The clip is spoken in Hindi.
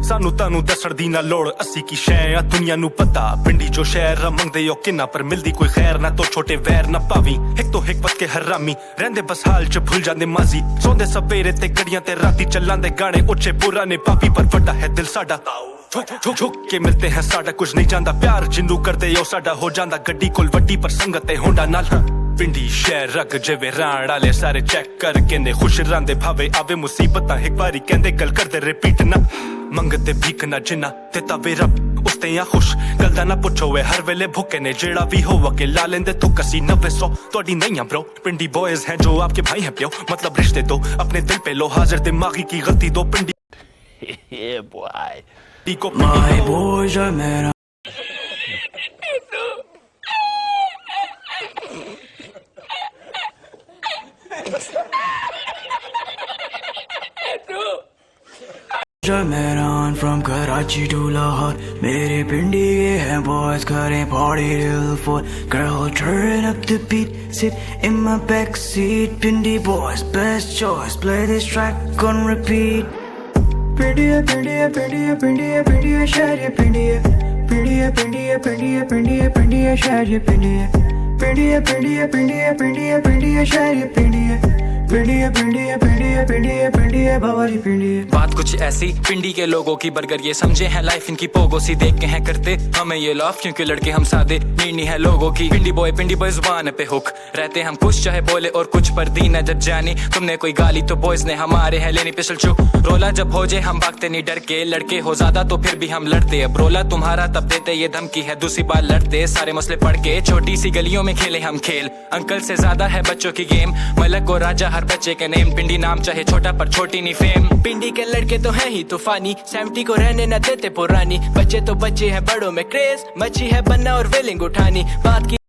सानू तानू दसण दी ना लोड़ असी की शै आ दुनिया नू पता पिंडी जो शहर मंगदे ओ किन्ना पर मिलदी कोई खैर ना तो छोटे वैर ना पावी एक तो एक पत के हरामी रहंदे बस हाल च भूल जांदे माजी सोंदे सवेरे ते गड़ियां ते राती चलांदे गाने उच्चे पुराने पापी पर वड्डा है दिल साडा झुक के मिलते हैं साडा कुछ नहीं जानदा प्यार जिन्नू करदे ओ साडा हो जांदा गड्डी कोल वड्डी पर संगत ते होंडा नाल पिंडी शहर रग जिवे राण आले सारे चेक कर केंदे खुश रहांदे भावे आवे मुसीबतां एक बारी कहंदे गल करदे रिपीट ना मंगते भीख ना जिन्ना देता वे रब उसते या खुश गल दा ना पुछो वे हर वेले भुखे ने जेड़ा भी हो के ला लेंदे तो कसी 900 तोड़ी नहीं है ब्रो पिंडी बॉयज हैं जो आपके भाई हैं प्यो मतलब रिश्ते दो अपने दिल पे लो हाजिर दिमागी की गलती दो पिंडी Yeah, boy. My boys are men. Meran from Karachi to Lahore. मेरे पिंडी के हैं boys करें party till 4. Girl turn up the beat, sit in my back seat. Pindi boys best choice, play this track on repeat. Pindiya, Pindiya, Pindiya, Pindiya, Pindiya, Shadiya, Pindiya. Pindiya, Pindiya, Pindiya, Pindiya, Pindiya, Shadiya, Pindiya. Pindiya, Pindiya, Pindiya, Pindiya, Pindiya, Shadiya, Pindiya. पिंडिया पिंडिया पिंडिया पिंडिया पिंडिया बाबारी पिंडिया। बात कुछ ऐसी पिंडी के लोगों की बर्गर ये समझे हैं लाइफ इनकी पोगो सी देख के हैं करते हमें ये लॉफ क्योंकि लड़के हम सादे नीनी है लोगों की पिंडी बॉय जुबान पे हुक रहते हम कुछ चाहे बोले और कुछ पर दीन जब जानी तुमने कोई गाली तो बॉयज ने हमारे है लेनी पिछल चुप रोला जब हो जाए हम भागते नहीं डर के लड़के हो ज्यादा तो फिर भी हम लड़ते अब रोला तुम्हारा तब देते ये धमकी है दूसरी बार लड़ते सारे मसले पढ़ के छोटी सी गलियों में खेले हम खेल अंकल से ज्यादा है बच्चों की गेम मलक और राजा हर बच्चे के नेम पिंडी नाम चाहे छोटा पर छोटी नहीं फेम पिंडी के लड़के तो हैं ही तूफानी 70 को रहने न देते पुरानी बच्चे तो बच्चे हैं बड़ों में क्रेज मच्छी है बनना और वेलिंग उठानी बात की